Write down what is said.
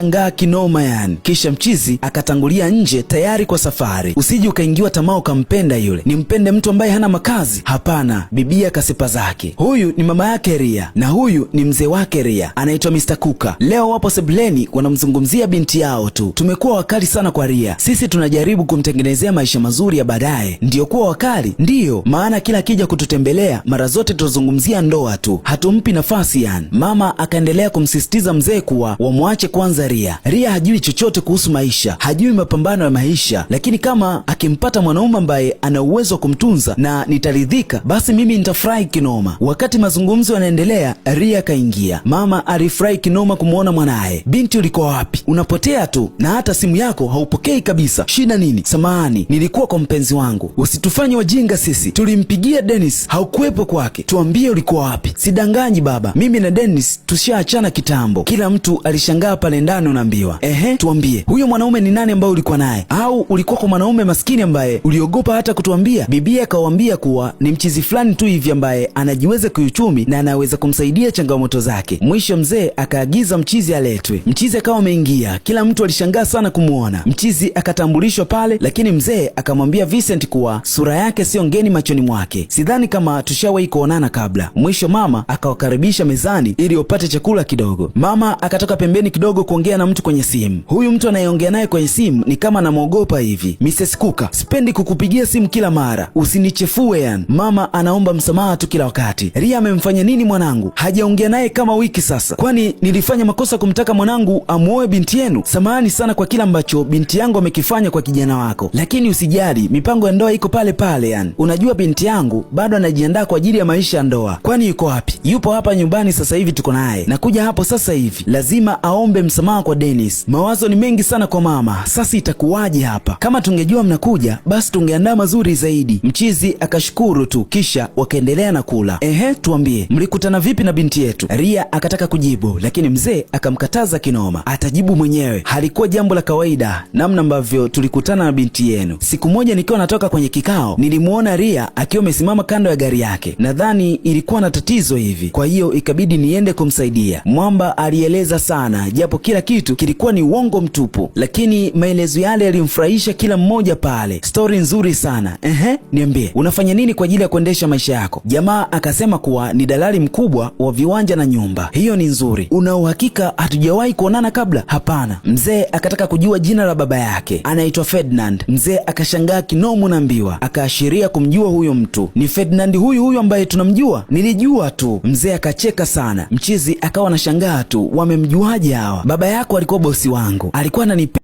Ngaa kinoma yani. Kisha mchizi akatangulia nje tayari kwa safari. Usije ukaingiwa tamaa ukampenda yule. Nimpende mtu ambaye hana makazi? Hapana, bibia akasepa zake. Huyu ni mama yake Ria na huyu ni mzee wake Ria, anaitwa Mr. Kuka. Leo wapo sebuleni wanamzungumzia binti yao tu. Tumekuwa wakali sana kwa Ria. Sisi tunajaribu kumtengenezea maisha mazuri ya baadaye. Ndiyo kuwa wakali? Ndiyo, maana kila kija kututembelea mara zote tutazungumzia ndoa tu. Hatumpi nafasi yani. Mama akaendelea kumsisitiza mzee kuwa wamwache kwanza Ria. Ria hajui chochote kuhusu maisha, hajui mapambano ya maisha, lakini kama akimpata mwanaume ambaye ana uwezo wa kumtunza na nitaridhika, basi mimi nitafurahi kinoma. Wakati mazungumzo yanaendelea, Ria kaingia. Mama alifurahi kinoma kumuona mwanaye. Binti, ulikuwa wapi? Unapotea tu na hata simu yako haupokei kabisa. Shida nini? Samahani, nilikuwa kwa mpenzi wangu. Usitufanye wajinga sisi. Tulimpigia Dennis, haukuwepo kwake. Tuambie ulikuwa wapi? Sidanganyi baba, mimi na Dennis tushaachana kitambo. Kila mtu alishangaa pale ndani. Unaambiwa, tuambie, huyo mwanaume ni nani ambaye ulikuwa naye? Au ulikuwa kwa mwanaume maskini ambaye uliogopa hata kutuambia? Bibia akawaambia kuwa ni mchizi fulani tu hivi ambaye anajiweza kiuchumi na anaweza kumsaidia changamoto zake. Mwisho mzee akaagiza mchizi aletwe. Mchizi akawa ameingia. Kila mtu alishangaa sana kumuona. Mchizi akatambulishwa pale, lakini mzee akamwambia Vincent kuwa sura yake sio ngeni machoni mwake. Sidhani kama tushawahi kuonana kabla. Mwisho mama akawakaribisha mezani ili wapate chakula kidogo. Mama akatoka pembeni kidogo kuongea na mtu kwenye simu. Huyu mtu anayeongea naye kwenye simu ni kama anamwogopa hivi. Mrs. Kuka, sipendi kukupigia simu kila mara, usinichefue yani. Mama anaomba msamaha tu kila wakati. Ria amemfanya nini mwanangu? Hajaongea naye kama wiki sasa. Kwani nilifanya makosa kumtaka mwanangu amuoe binti yenu? Samahani sana kwa kila ambacho binti yangu amekifanya kwa kijana wako, lakini usijali, mipango ya ndoa iko pale pale yani. Unajua binti yangu bado anajiandaa kwa ajili ya maisha ya ndoa. Kwani yuko wapi? Yupo hapa nyumbani sasa hivi, tuko naye. Nakuja hapo sasa hivi. Lazima aombe msamaha kwa Dennis. Mawazo ni mengi sana kwa mama. Sasa itakuwaje hapa? Kama tungejua mnakuja, basi tungeandaa mazuri zaidi. Mchizi akashukuru tu, kisha wakaendelea na kula. Tuambie, mlikutana vipi na binti yetu? Ria akataka kujibu, lakini mzee akamkataza kinoma. Atajibu mwenyewe. Halikuwa jambo la kawaida namna ambavyo tulikutana na binti yenu. Siku moja nikiwa natoka kwenye kikao, nilimuona Ria akiwa amesimama kando ya gari yake. Nadhani ilikuwa na tatizo hivi, kwa hiyo ikabidi niende kumsaidia. Mwamba alieleza sana, japo kila kitu kilikuwa ni uongo mtupu, lakini maelezo yale yalimfurahisha kila mmoja pale. Story nzuri sana. Niambie, unafanya nini kwa ajili ya kuendesha maisha yako? Jamaa akasema kuwa ni dalali mkubwa wa viwanja na nyumba. Hiyo ni nzuri. Una uhakika hatujawahi kuonana kabla? Hapana. Mzee akataka kujua jina la baba yake. Anaitwa Ferdinand. Mzee akashangaa kinomo na mbiwa, akaashiria kumjua huyo mtu. Ni Ferdinand huyu ambaye tunamjua? Nilijua tu. Mzee akacheka sana. Mchizi akawa anashangaa tu, wamemjuaje hawa? Baba yako alikuwa bosi wangu, alikuwa ananipenda